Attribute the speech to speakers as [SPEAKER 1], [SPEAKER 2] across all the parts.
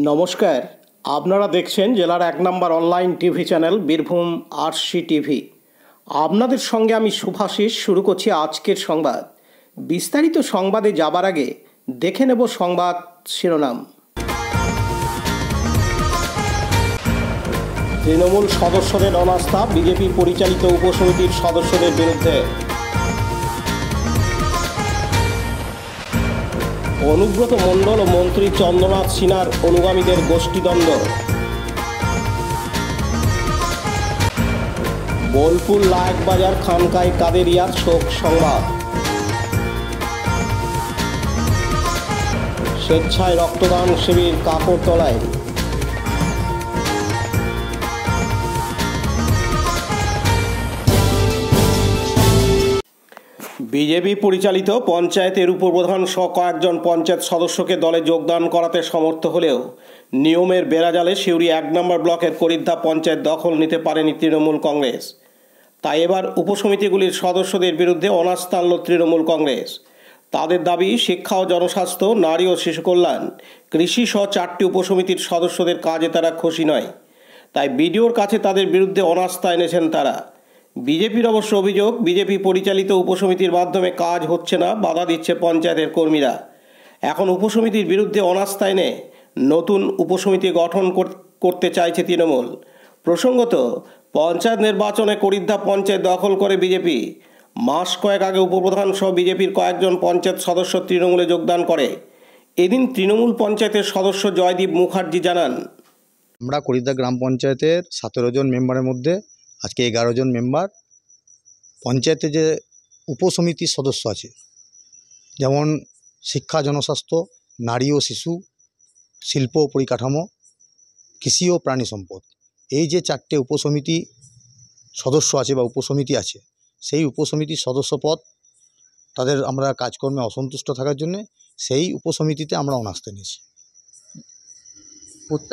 [SPEAKER 1] নমস্কার, আপনারা দেখছেন জেলার ১ নম্বর online TV channel Birbhum RC TV. আপনাদের সঙ্গে আমি শুভাশিস। শুরু করছি আজকের সংবাদ। বিস্তারিত সংবাদে যাবার আগে দেখে নেব সংবাদ শিরোনাম। তৃণমূল সদস্যদের অনাস্থা, বিজেপি পরিচালিত উপসমিতির সদস্যদের বিরুদ্ধে। অনুব্রত মণ্ডল ও মন্ত্রী চন্দ্রনাথ সিনহার অনুগামীদের গোষ্ঠীদ্বন্দ্ব। বোলপুর লায়কবাজার খানকায় কাদেরিয়ার শোক সংবাদ। স্বেচ্ছায় রক্তদান শিবির কাকরতলায়। বিজেপি পরিচালিত পঞ্চায়েতের উপপ্রধান সহ কয়েকজন পঞ্চায়েত সদস্যকে দলে যোগদান করাতে সমর্থ হলেও নিয়মের বেড়াজালে সিউড়ি ১ নম্বর ব্লকের করিদ্ধা পঞ্চায়েত দখল নিতে পারেনি তৃণমূল কংগ্রেস। তাই এবার উপসমিতিগুলির সদস্যদের বিরুদ্ধে অনাস্থা আনল তৃণমূল কংগ্রেস। তাদের দাবি, শিক্ষা ও জনস্বাস্থ্য, নারী ও শিশু কল্যাণ, কৃষি সহ ৪টি উপসমিতির সদস্যদের কাজে তারা খুশি নয়। তাই বিডিওর কাছে তাদের বিরুদ্ধে অনাস্থা এনেছেন তারা। বিজেপির অবশ্য অভিযোগ, বিজেপি পরিচালিত উপসমিতির মাধ্যমে কাজ হচ্ছে না, বাধা দিচ্ছে পঞ্চায়েতের কর্মীরা। এখন উপসমিতির বিরুদ্ধে অনাস্থা এনে নতুন উপসমিতি গঠন করতে চাইছে তৃণমূল। প্রসঙ্গত, পঞ্চায়েত নির্বাচনে করিদ্ধা পঞ্চায়েত দখল করে বিজেপি। মাস কয়েক আগে উপপ্রধান সহ বিজেপির কয়েকজন পঞ্চায়েত সদস্য তৃণমূলে যোগদান করে। এদিন তৃণমূল পঞ্চায়েতের সদস্য জয়দীপ মুখার্জি জানান,
[SPEAKER 2] আমরা করিদ্ধা গ্রাম পঞ্চায়েতের ১৭ জন মেম্বারের মধ্যে আজকে 11 জন মেম্বার পঞ্চায়েতে যে উপসমিতির সদস্য আছে, যেমন শিক্ষা, জনস্বাস্থ্য, নারী ও শিশু, শিল্প ও পরিকাঠামো, কৃষি ও প্রাণী সম্পদ, এই যে 4টে উপসমিতি সদস্য আছে বা উপসমিতি আছে, সেই উপসমিতির সদস্য পদ তাদের আমরা কাজকর্মে অসন্তুষ্ট থাকার জন্যে সেই উপসমিতিতে আমরা অনাস্থা নিয়েছি।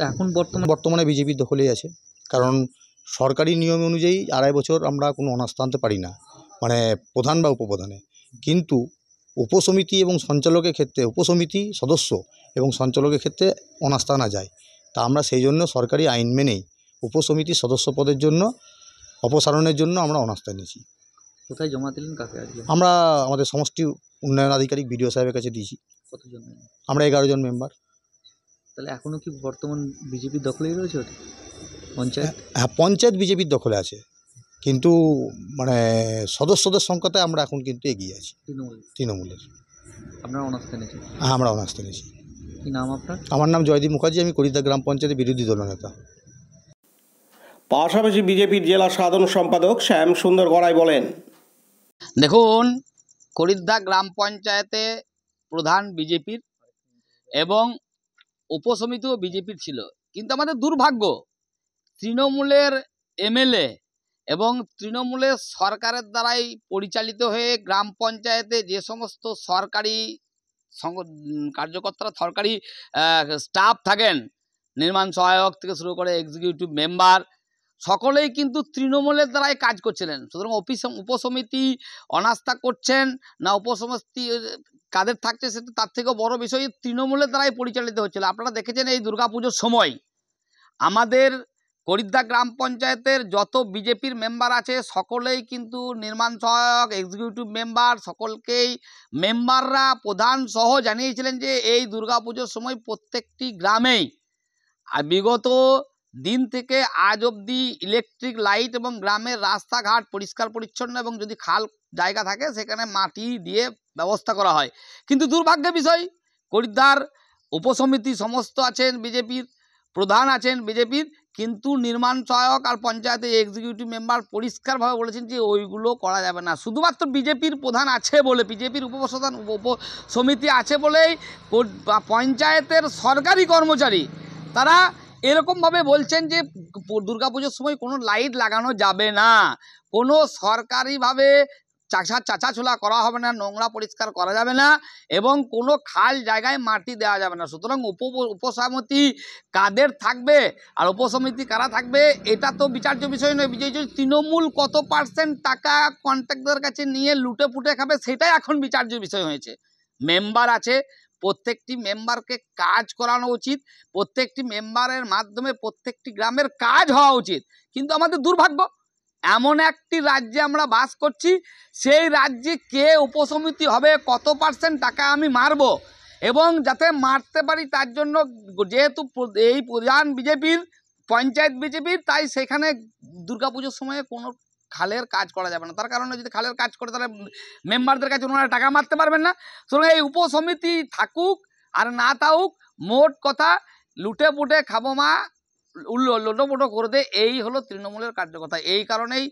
[SPEAKER 3] এখন
[SPEAKER 2] বর্তমানে বিজেপির দখলেই আছে, কারণ সরকারি নিয়ম অনুযায়ী 2.5 বছর আমরা কোনো অনাস্থা আনতে পারি না, মানে প্রধান বা উপপ্রধানে। কিন্তু উপসমিতি এবং সঞ্চালকের ক্ষেত্রে, উপসমিতি সদস্য এবং সঞ্চালকের ক্ষেত্রে অনাস্থা আনা যায়। তা আমরা সেই জন্য সরকারি আইন মেনেই উপসমিতি সদস্য পদের জন্য অপসারণের জন্য আমরা অনাস্থা নিয়েছি।
[SPEAKER 3] কোথায় জমা দিলেন, কাকে?
[SPEAKER 2] আমরা আমাদের সমষ্টি উন্নয়ন আধিকারিক বিডিও সাহেবের কাছে দিয়েছি।
[SPEAKER 3] কতজন?
[SPEAKER 2] আমরা 11 জন মেম্বার।
[SPEAKER 3] তাহলে এখনও কি বর্তমান বিজেপির দখলেই রয়েছে ওটা পঞ্চায়েত?
[SPEAKER 2] হ্যাঁ, পঞ্চায়েত বিজেপির দখলে আছে, কিন্তু মানে সদস্যদের সংখ্যাতে আমরা এখন কিন্তু এগিয়ে আছি তৃণমূলের।
[SPEAKER 3] আপনারা অনাস্থা নিয়েছেন?
[SPEAKER 2] হ্যাঁ, আমরা অনাস্থা নিয়েছি।
[SPEAKER 3] কি নাম আপনার?
[SPEAKER 2] আমার নাম জয়দীপ মুখার্জি, আমি করিদ্ধা গ্রাম পঞ্চায়েতের বিরোধী দলনেতা।
[SPEAKER 1] পাশাপাশি বিজেপির জেলা সাধারণ সম্পাদক শ্যাম সুন্দর গড়াই বলেন,
[SPEAKER 4] দেখুন, করিদ্ধা গ্রাম পঞ্চায়েতে প্রধান বিজেপির এবং উপসমিতিও বিজেপির ছিল, কিন্তু আমাদের দুর্ভাগ্য তৃণমূলের এমএলএ এবং তৃণমূলের সরকারের দ্বারাই পরিচালিত হয়ে গ্রাম পঞ্চায়েতে যে সমস্ত সরকারি কার্যকর্তারা, সরকারি স্টাফ থাকেন, নির্মাণ সহায়ক থেকে শুরু করে এক্সিকিউটিভ মেম্বার, সকলেই কিন্তু তৃণমূলের দ্বারাই কাজ করছিলেন। সুতরাং উপসমিতি অনাস্থা করছেন না উপসমিতি কাদের থাকছে সেটা তার থেকেও বড় বিষয়, তৃণমূলের দ্বারাই পরিচালিত হচ্ছিল। আপনারা দেখেছেন এই দুর্গাপুজোর সময় আমাদের করিদ্ধা গ্রাম পঞ্চায়েতের যত বিজেপির মেম্বার আছে সকলেই কিন্তু নির্মাণ সহায়ক, এক্সিকিউটিভ মেম্বার, সকলকেই মেম্বাররা প্রধান সহ জানিয়েছিলেন যে এই দুর্গাপুজোর সময় প্রত্যেকটি গ্রামেই আর বিগত দিন থেকে আজ অবধি ইলেকট্রিক লাইট এবং গ্রামের রাস্তাঘাট পরিষ্কার পরিচ্ছন্ন এবং যদি খাল জায়গা থাকে সেখানে মাটি দিয়ে ব্যবস্থা করা হয়। কিন্তু দুর্ভাগ্যের বিষয়, করিদ্ধার উপসমিতি সমস্ত আছেন বিজেপির, প্রধান আছেন বিজেপির, কিন্তু নির্মাণ সহায়ক আর পঞ্চায়েতে এক্সিকিউটিভ মেম্বার পরিষ্কারভাবে বলেছেন যে ওইগুলো করা যাবে না। শুধুমাত্র বিজেপির প্রধান আছে বলে, বিজেপির উপসমিতি আছে বলেই পঞ্চায়েতের সরকারি কর্মচারী তারা এরকমভাবে বলছেন যে দুর্গাপুজোর সময় কোনো লাইট লাগানো যাবে না, কোনো সরকারিভাবে চাঁচাছোলা করা হবে না, নোংরা পরিষ্কার করা যাবে না এবং কোনো খাল জায়গায় মাটি দেওয়া যাবে না। সুতরাং উপসমিতি কাদের থাকবে আর উপসমিতি কারা থাকবে এটা তো বিচার্য বিষয় নয়। তৃণমূল কত পার্সেন্ট টাকা কন্ট্রাক্টরের কাছে নিয়ে লুটে পুটে খাবে সেটাই এখন বিচার্য বিষয় হয়েছে। মেম্বার আছে, প্রত্যেকটি মেম্বারকে কাজ করানো উচিত, প্রত্যেকটি মেম্বারের মাধ্যমে প্রত্যেকটি গ্রামের কাজ হওয়া উচিত। কিন্তু আমাদের দুর্ভাগ্য, এমন একটি রাজ্যে আমরা বাস করছি, সেই রাজ্যে কে উপসমিতি হবে, কত % টাকা আমি মারব, এবং যাতে মারতে পারি তার জন্য যেহেতু এই প্রধান বিজেপির, পঞ্চায়েত বিজেপির, তাই সেখানে দুর্গাপুজোর সময়ে কোনো খালের কাজ করা যাবে না। তার কারণে যদি খালের কাজ করে তাহলে মেম্বারদের কাছে ওনারা টাকা মারতে পারবেন না। সুতরাং এই উপসমিতি থাকুক আর না থাকুক, মোট কথা লুটে পুটে খাবো মা, লোটোপুটো করে দে, এই হলো তৃণমূলের কার্যকর্তা। এই কারণেই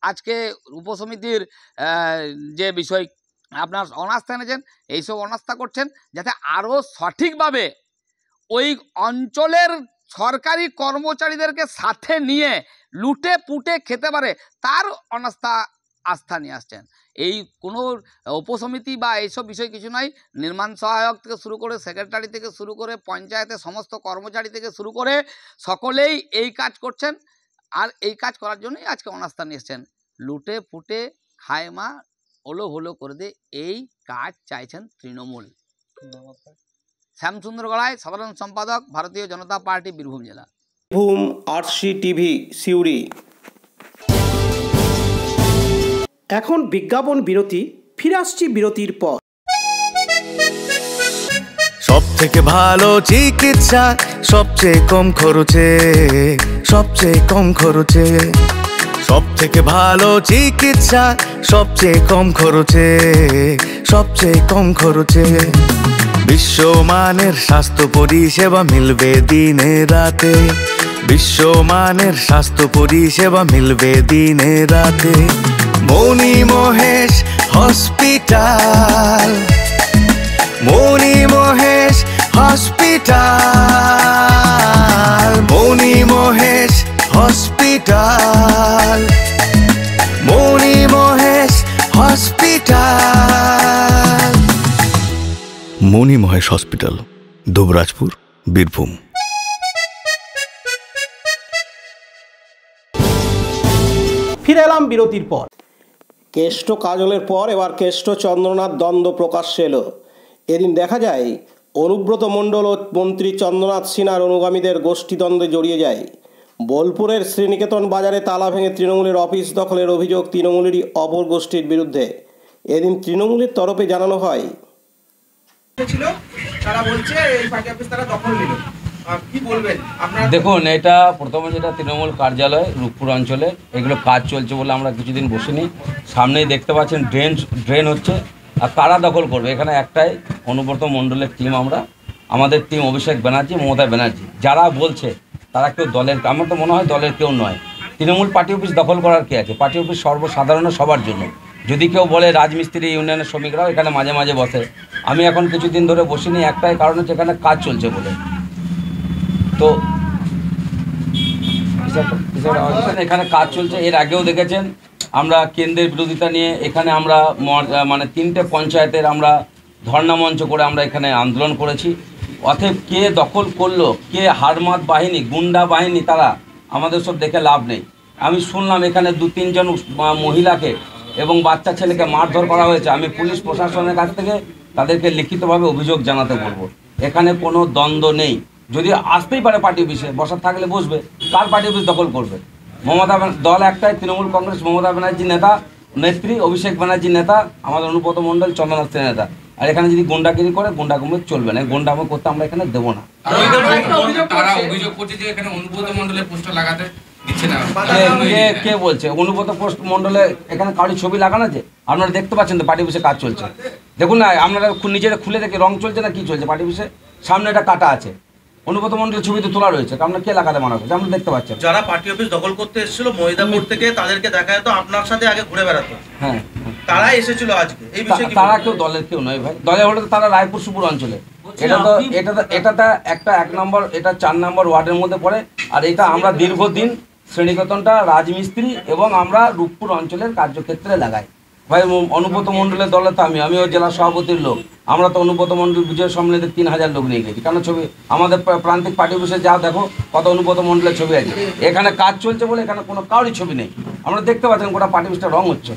[SPEAKER 4] আজকে উপসমিতির যে বিষয় আপনার অনাস্থা এনেছেন, এইসব অনাস্থা করছেন যাতে আরও সঠিকভাবে ওই অঞ্চলের সরকারি কর্মচারীদেরকে সাথে নিয়ে লুটে পুটে খেতে পারে, তার আস্থা নিয়ে আসছেন। এই কোনো উপসমিতি বা এইসব বিষয় কিছু নাই। নির্মাণ সহায়ক থেকে শুরু করে, সেক্রেটারি থেকে শুরু করে, পঞ্চায়েতের সমস্ত কর্মচারী থেকে শুরু করে সকলেই এই কাজ করছেন, আর এই কাজ করার জন্যই আজকে অনাস্থা নিয়ে এসছেন। লুটে পুটে খায় মা, ওলো হলো করে দে, এই কাজ চাইছেন তৃণমূল। শ্যামসুন্দর গড়াই, সাধারণ সম্পাদক, ভারতীয় জনতা পার্টি, বীরভূম জেলা।
[SPEAKER 1] Birbhum RC TV, Suri.
[SPEAKER 5] এখন বিজ্ঞাপন বিরতি, ফিরে আসছি বিরতির পর।
[SPEAKER 6] সব থেকে ভালো চিকিৎসা সবচেয়ে কম খরচে, সবচেয়ে কম খরচে। সব থেকে ভালো চিকিৎসা সবচেয়ে কম খরচে, সবচেয়ে কম খরচে। বিশ্বমানের স্বাস্থ্য পরিষেবা মিলবে দিনে রাতে, বিশ্বমানের স্বাস্থ্য পরিষেবা মিলবে দিনে রাতে। মণি মহেশ হসপিটাল, মণি মহেশ হসপিটাল, মণি মহেশ হসপিটাল, মণি মহেশ হসপিটাল। মণি মহেশ হসপিটাল, দুবরাজপুর, বীরভূম।
[SPEAKER 5] ফিরে এলাম বিরতির পর।
[SPEAKER 1] কেষ্ট কাজলের পর এবার কেষ্ট চন্দ্রনাথ দ্বন্দ্ব প্রকাশ্যে এলো। এদিন দেখা যায় অনুব্রত মণ্ডল ও মন্ত্রী চন্দ্রনাথ সিনহার অনুগামীদের গোষ্ঠীদ্বন্দ্বে জড়িয়ে যায়। বোলপুরের শ্রীনিকেতন বাজারে তালা ভেঙে তৃণমূলের অফিস দখলের অভিযোগ তৃণমূলেরই অপর গোষ্ঠীর বিরুদ্ধে। এদিন তৃণমূলের তরফে জানানো হয়,
[SPEAKER 7] তারা বলছে এই পার্টি অফিস তারা দখল নিল। কি বলবেন আপনারা?
[SPEAKER 8] দেখুন, এটা প্রথমে যেটা তৃণমূল কার্যালয় রূপপুর অঞ্চলে, এগুলো কাজ চলছে বলে আমরা কিছুদিন বসিনি। সামনেই দেখতে পাচ্ছেন ড্রেন হচ্ছে। আর কারা দখল করবে? এখানে একটাই অনুব্রত মণ্ডলের টিম। আমাদের টিম অভিষেক ব্যানার্জি, মমতা ব্যানার্জি। যারা বলছে তারা কেউ দলের, আমার তো মনে হয় দলের কেউ নয়। তৃণমূল পার্টি অফিস দখল করার কে আছে? পার্টি অফিস সর্বসাধারণ সবার জন্য। যদি কেউ বলে রাজমিস্ত্রি ইউনিয়নের শ্রমিকরাও এখানে মাঝে মাঝে বসে। আমি এখন কিছুদিন ধরে বসিনি, একটাই কারণ হচ্ছে এখানে কাজ চলছে বলে। তো এখানে কাজ চলছে। এর আগেও দেখেছেন আমরা কেন্দ্রের বিরোধিতা নিয়ে এখানে আমরা মানে 3টে পঞ্চায়েতের আমরা ধর্ণা মঞ্চ করে আমরা এখানে আন্দোলন করেছি। অতএব কে দখল করলো, কে হারমাত বাহিনী, গুন্ডা বাহিনী, তারা আমাদের সব দেখে লাভ নেই। আমি শুনলাম এখানে 2-3 জন মহিলাকে এবং বাচ্চা ছেলেকে মারধর করা হয়েছে। আমি পুলিশ প্রশাসনের কাছ থেকে তাদেরকে লিখিতভাবে অভিযোগ জানাতে বলবো। এখানে কোনো দ্বন্দ্ব নেই। যদি আসতেই পারে পার্টি অফিসে, বসার থাকলে বসবে। কার পার্টি অফিস দখল করবে? মমতা দল একটাই, তৃণমূল কংগ্রেস, মমতা ব্যানার্জি নেতা নেত্রী, অভিষেক ব্যানার্জি নেতা, আমাদের অনুব্রত মণ্ডল, চন্দ্রনাথ সিনহা নেতা। আর এখানে যদি গুন্ডাগিরি করে, গুন্ডাগিরি চলবে না। গুন্ডামি করতে আমরা এখানে দেবো না।
[SPEAKER 7] তারা অভিযোগ করছে যে এখানে অনুব্রত মণ্ডলের পোস্টার লাগাতে দিচ্ছে না।
[SPEAKER 8] কে বলছে? অনুব্রত মণ্ডলে এখানে কারোর ছবি লাগানো আছে? আপনারা দেখতে পাচ্ছেন তো পার্টি অফিসে কাজ চলছে। দেখুন না, আপনারা নিজেরা খুলে দেখে রং চলছে না কি চলছে পার্টি অফিসে। সামনে একটা কাটা আছে, অনুব্রত মণ্ডলের ছবিতে তোলা রয়েছে। আপনার কে লাগাতে মানা করছে? আমরা দেখতে পাচ্ছেন।
[SPEAKER 7] যারা পার্টি অফিস দখল করতে এসেছিল মহিদাপুর থেকে, তাদেরকে দেখা যেত আপনার সাথে আগে ঘুরে বেড়াতো।
[SPEAKER 8] হ্যাঁ,
[SPEAKER 7] তারা এসেছিল আজকে। এই বিষয়ে
[SPEAKER 8] তারা কেউ দলের কেউ নয় ভাই। দলে হলে তো তারা রায়পুর সুপুর অঞ্চলে। এটা একটা 1 নম্বর, এটা 4 নম্বর ওয়ার্ডের মধ্যে পড়ে। আর এটা আমরা দীর্ঘদিন শ্রেণীকতনটা রাজমিস্ত্রি এবং আমরা রূপপুর অঞ্চলের কার্যক্ষেত্রে লাগাই। ভাই অনুব্রত মণ্ডলের দলে তো আমিও জেলা সভাপতির লোক। আমরা তো অনুব্রত মণ্ডল বিজয় সম্মেলনে 3000 লোক নিয়ে গেছি। কেন ছবি আমাদের প্রান্তিক পার্টি অফিসে যাও, দেখো কত অনুব্রত মণ্ডলের ছবি আছে। এখানে কাজ চলছে বলে এখানে কোনো কারোরই ছবি নেই। আমরা দেখতে পাচ্ছেন গোটা পার্টি অফিসটা রং হচ্ছে।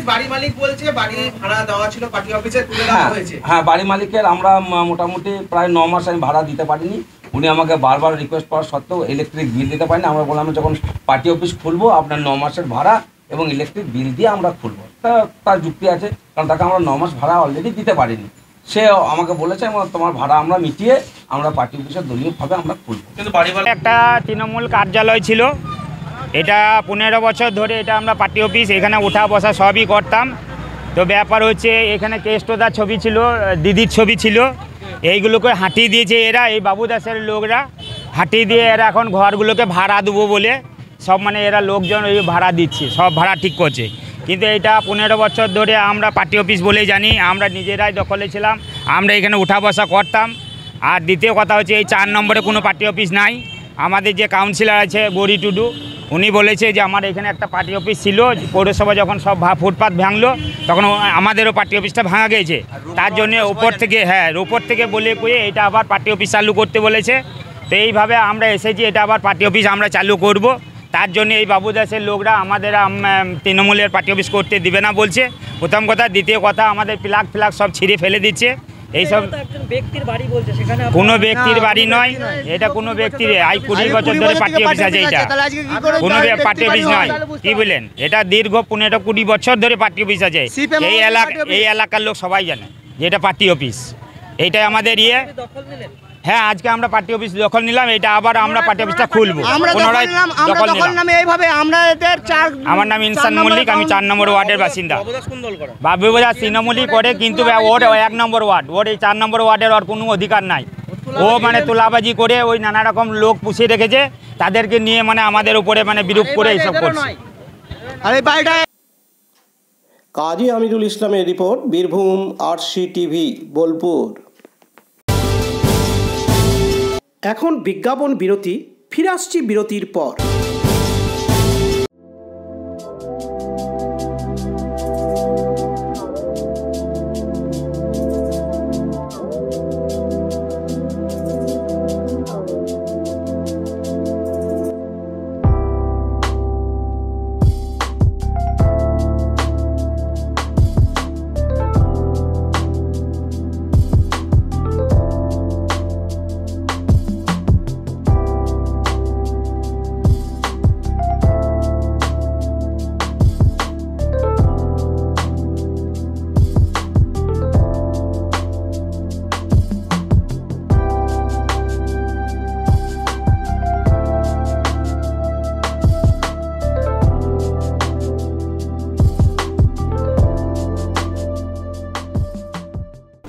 [SPEAKER 9] বাড়ি মালিক বলছে বাড়ি ভাড়া দেওয়া ছিল পার্টি অফিসে, তুলে দেওয়া হয়েছে।
[SPEAKER 8] হ্যাঁ, বাড়ি মালিকের আমরা মোটামুটি প্রায় 9 মাস আমি ভাড়া দিতে পারিনি। উনি আমাকে বারবার রিকোয়েস্ট করার সত্ত্বেও ইলেকট্রিক বিল দিতে পারিনি। আমরা বললাম যখন পার্টি অফিস খুলবো আপনার 9 মাসের ভাড়া এবং ইলেকট্রিক বিল দিয়ে আমরা খুলবো। তার যুক্তি আছে, কারণ তাকে আমরা 9 মাস ভাড়া অলরেডি দিতে পারিনি। সে আমাকে বলেছে তোমার ভাড়া আমরা মিটিয়ে আমরা পার্টি অফিসের দলীয়ভাবে আমরা খুলবো। কিন্তু
[SPEAKER 10] একটা তৃণমূল কার্যালয় ছিল, এটা 15 বছর ধরে এটা আমরা পার্টি অফিস, এখানে ওঠা বসা সবই করতাম। তো ব্যাপার হচ্ছে এখানে কেষ্টদার ছবি ছিল, দিদির ছবি ছিল, এইগুলোকে হাঁটিয়ে দিয়েছে এরা, এই বাবু দাসের লোকরা হাঁটিয়ে দিয়ে এরা এখন ঘরগুলোকে ভাড়া দেবো বলে সব মানে এরা লোকজন ওই ভাড়া দিচ্ছে, সব ভাড়া ঠিক করছে। কিন্তু এটা 15 বছর ধরে আমরা পার্টি অফিস বলেই জানি, আমরা নিজেরাই দখলে ছিলাম, আমরা এখানে উঠা বসা করতাম। আর দ্বিতীয় কথা হচ্ছে এই 4 নম্বরে কোনো পার্টি অফিস নাই। আমাদের যে কাউন্সিলর আছে গৌরী টুডু, উনি বলেছে যে আমার এখানে একটা পার্টি অফিস ছিল, পৌরসভা যখন সব ফুটপাত ভাঙলো তখন আমাদেরও পার্টি অফিসটা ভাঙা গেছে। তার জন্য উপর থেকে বলে কয়ে এটা আবার পার্টি অফিস চালু করতে বলেছে। তো এইভাবে আমরা এসেছি, এটা আবার পার্টি অফিস আমরা চালু করব। তার জন্য এই বাবু দাসের লোকরা আমাদের তৃণমূলের পার্টি অফিস করতে দিবে না বলছে, প্রথম কথা। দ্বিতীয় কথা আমাদের প্লাগ সব ছিঁড়ে ফেলে দিচ্ছে। এইসব কোনো ব্যক্তির বাড়ি নয়, এটা কোনো ব্যক্তির 20 বছর ধরে পার্টি অফিস আছে, এটা কোনো পার্টি অফিস নয়। কি বলেন, এটা দীর্ঘ 15-20 বছর ধরে পার্টি অফিস আছে। এই এলাকার লোক সবাই জানে যে এটা পার্টি অফিস, এইটাই আমাদের হ্যাঁ, আজকে আমরা পার্টি অফিস দখল নিলাম, এটা আবার আমরা পার্টি অফিসটা খুলবো। আমার নাম ইনসান মল্লিক, আমি 4 নম্বর ওয়ার্ডের বাসিন্দা। বাবু দাস তৃণমূলই করে, কিন্তু ওর 1 নম্বর ওয়ার্ড, ওর এই 4 নম্বর ওয়ার্ডের ওর কোনো অধিকার নাই। ও মানে তোলাবাজি করে ওই নানা রকম লোক পুষিয়ে রেখেছে, তাদেরকে নিয়ে মানে আমাদের উপরে মানে বিরূপ করে এইসব করছে।
[SPEAKER 1] কাজী আমিরুল ইসলামের রিপোর্ট, বীরভূম RCTV বোলপুর।
[SPEAKER 5] এখন বিজ্ঞাপন বিরতি, ফিরে আসছি বিরতির পর।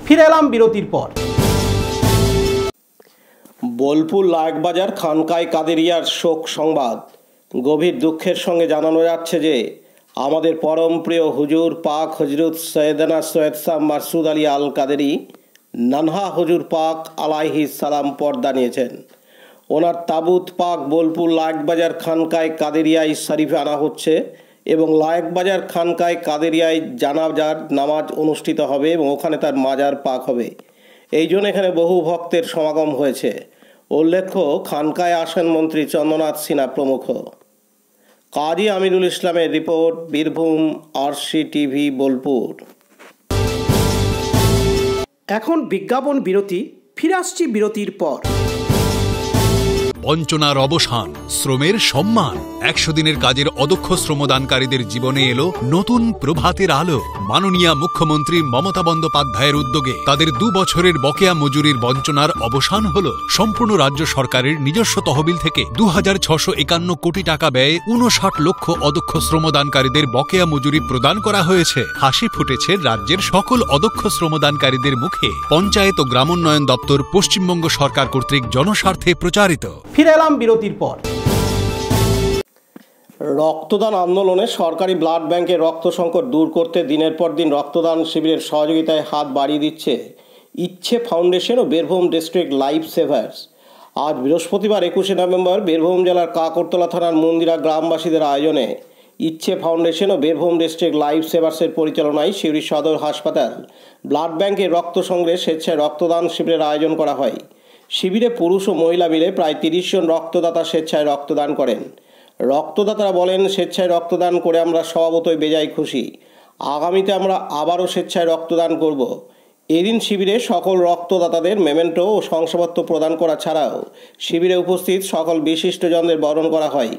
[SPEAKER 5] ফিরে এলাম বিরতির পর।
[SPEAKER 1] বোলপুর লায়কবাজার খানকায় কাদেরিয়ার শোক সংবাদ। গভীর দুঃখের সঙ্গে জানানো যাচ্ছে যে আমাদের পরম প্রিয় হুজুর পাক হজরত সৈয়দনা সৈয়দ শাহ মাসুদ আলী আল কাদেরি নানহা হুজুর পাক আলাইহিস সালাম পর্দা নিয়েছেন। ওনার তাবুত পাক বোলপুর লায়কবাজার খানকায় কাদেরিয়ায় শরীফে আনা হচ্ছে এবং লায়কবাজার খানকায় কাদেরিয়ায় জানাজার নামাজ অনুষ্ঠিত হবে এবং ওখানে তার মাজার পাক হবে। এই জন্য এখানে বহু ভক্তের সমাগম হয়েছে। উল্লেখ্য, খানকায় আসেন মন্ত্রী চন্দ্রনাথ সিনহা প্রমুখ। কাজী আমিরুল ইসলামের রিপোর্ট, বীরভূম RCTV বোলপুর।
[SPEAKER 5] এখন বিজ্ঞাপন বিরতি, ফিরে আসছি বিরতির পর।
[SPEAKER 11] বঞ্চনার অবসান, শ্রমের সম্মান। 100 দিনের কাজের অদক্ষ শ্রমদানকারীদের জীবনে এলো নতুন প্রভাতের আলো। মাননীয় মুখ্যমন্ত্রী মমতা বন্দ্যোপাধ্যায়ের উদ্যোগে তাদের 2 বছরের বকেয়া মজুরির বঞ্চনার অবসান হলো। সম্পূর্ণ রাজ্য সরকারের নিজস্ব তহবিল থেকে 2651 কোটি টাকা ব্যয়ে 59 লক্ষ অদক্ষ শ্রমদানকারীদের বকেয়া মজুরি প্রদান করা হয়েছে। হাসি ফুটেছে রাজ্যের সকল অদক্ষ শ্রমদানকারীদের মুখে। পঞ্চায়েত ও গ্রামোন্নয়ন দপ্তর, পশ্চিমবঙ্গ সরকার কর্তৃক জনস্বার্থে প্রচারিত।
[SPEAKER 5] ফিরে এলাম বিরতির পর।
[SPEAKER 1] রক্তদান আন্দোলনে সরকারি ব্লাড ব্যাংকের রক্ত সংকট দূর করতে দিনের পর দিন রক্তদান শিবিরের সহযোগিতায় হাত বাড়িয়ে দিচ্ছে ইচ্ছে ফাউন্ডেশন ও বীরভূম ডিস্ট্রিক্ট লাইফ সেভার্স। আজ বৃহস্পতিবার 21শে নভেম্বর বীরভূম জেলার কাকরতলা থানার মন্দিরা গ্রামবাসীদের আয়োজনে ইচ্ছে ফাউন্ডেশন ও বীরভূম ডিস্ট্রিক্ট লাইফ সেভার্সের পরিচালনায় সিউড়ি সদর হাসপাতাল ব্লাড ব্যাংকে রক্ত সংগ্রহে স্বেচ্ছায় রক্তদান শিবিরের আয়োজন করা হয়। শিবিরে পুরুষ ও মহিলা মিলে প্রায় 30 জন রক্তদাতা স্বেচ্ছায় রক্তদান করেন। রক্তদাতারা বলেন, স্বেচ্ছায় রক্তদান করে আমরা স্বভাবতই বেজায় খুশি। আগামীতে আমরা আবারও স্বেচ্ছায় রক্তদান করব। এদিন শিবিরে সকল রক্তদাতাদের মেমেন্টো ও শংসাপত্র প্রদান করা ছাড়াও শিবিরে উপস্থিত সকল বিশিষ্টজনদের বরণ করা হয়।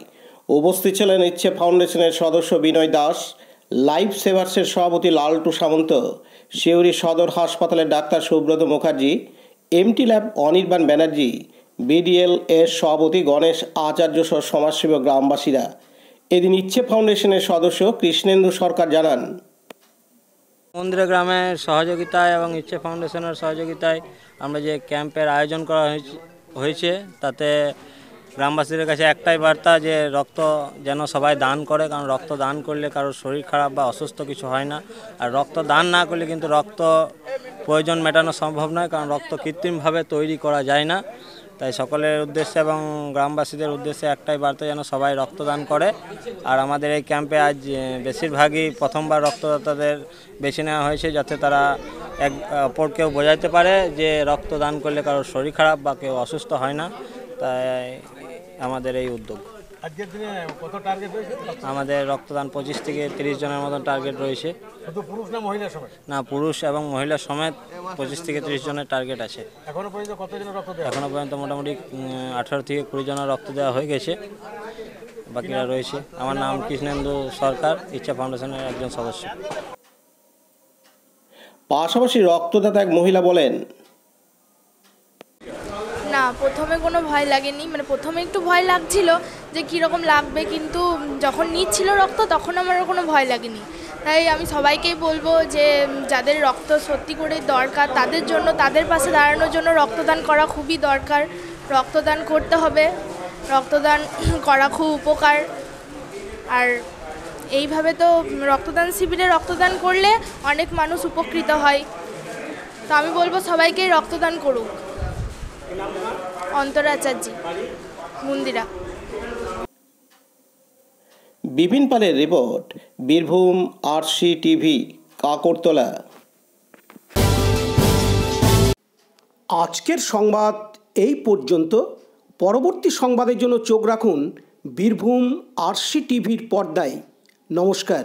[SPEAKER 1] উপস্থিত ছিলেন ইচ্ছে ফাউন্ডেশনের সদস্য বিনয় দাস, লাইফ সেভার্সের সভাপতি লালটু সামন্ত, সিউড়ি সদর হাসপাতালের doctor Subrata Mukherjee, MT lab Anirban Banerjee, BDL এর সভাপতি গণেশ আচার্য সহ সমাজসেবী গ্রামবাসীরা। এদিন ইচ্ছে ফাউন্ডেশনের সদস্য কৃষ্ণেন্দু সরকার জানান,
[SPEAKER 12] মন্দির গ্রামের সহযোগিতায় এবং ইচ্ছে ফাউন্ডেশনের সহযোগিতায় আমরা যে ক্যাম্পের আয়োজন করা হয়েছে তাতে গ্রামবাসীদের কাছে একটাই বার্তা যে রক্ত যেন সবাই দান করে, কারণ রক্ত দান করলে কারোর শরীর খারাপ বা অসুস্থ কিছু হয় না। আর রক্ত দান না করলে কিন্তু রক্ত প্রয়োজন মেটানো সম্ভব নয়, কারণ রক্ত কৃত্রিমভাবে তৈরি করা যায় না। তাই সকলের উদ্দেশ্যে এবং গ্রামবাসীদের উদ্দেশ্যে একটাই বার্তা যেন সবাই রক্তদান করে। আর আমাদের এই ক্যাম্পে আজ বেশিরভাগই প্রথমবার রক্তদাতাদের বেছে নেওয়া হয়েছে, যাতে তারা এক অপরকেও বোঝাতে পারে যে রক্তদান করলে কারোর শরীর খারাপ বা কেউ অসুস্থ হয় না। তাই আমাদের এই উদ্যোগ।
[SPEAKER 13] আজকের দিনে কত টার্গেট রয়েছে?
[SPEAKER 12] আমাদের রক্তদান 25 থেকে 30 জনের মতন টার্গেট রয়েছে।
[SPEAKER 13] শুধু পুরুষ না মহিলা সমেত?
[SPEAKER 12] না, পুরুষ এবং মহিলা সমেত 25 থেকে 30 জনের টার্গেট আছে।
[SPEAKER 13] এখনো পর্যন্ত কতজনের রক্ত দেওয়া?
[SPEAKER 12] এখনো পর্যন্ত মোটামুটি 18 থেকে 20 জনের রক্ত দেওয়া হয়ে গেছে, বাকিরা রয়েছে। আমার নাম কৃষ্ণেন্দু সরকার, ইচ্ছা ফাউন্ডেশনের একজন সদস্য।
[SPEAKER 1] পাশাপাশি রক্তদাতা এক মহিলা বলেন,
[SPEAKER 14] না, প্রথমে কোনো ভয় লাগেনি, মানে প্রথমে একটু ভয় লাগছিল যে কীরকম লাগবে, কিন্তু যখন নিচ্ছিল রক্ত তখন আমার কোনো ভয় লাগেনি। তাই আমি সবাইকেই বলবো যে যাদের রক্ত সত্যি করে দরকার তাদের জন্য, তাদের পাশে দাঁড়ানোর জন্য রক্তদান করা খুবই দরকার। রক্তদান করতে হবে, রক্তদান করা খুব উপকার। আর এইভাবে তো রক্তদান শিবিরে রক্তদান করলে অনেক মানুষ উপকৃত হয়। তো আমি বলবো সবাইকে রক্তদান করুক। অন্তরা আচার্য, মন্দিরা।
[SPEAKER 1] বিপিন পালের report, Birbhum RC TV, Kakartala.
[SPEAKER 5] আজকের সংবাদ এই পর্যন্ত। পরবর্তী সংবাদের জন্য চোখ রাখুন বীরভূম আরসি টিভির পর্দায়। নমস্কার।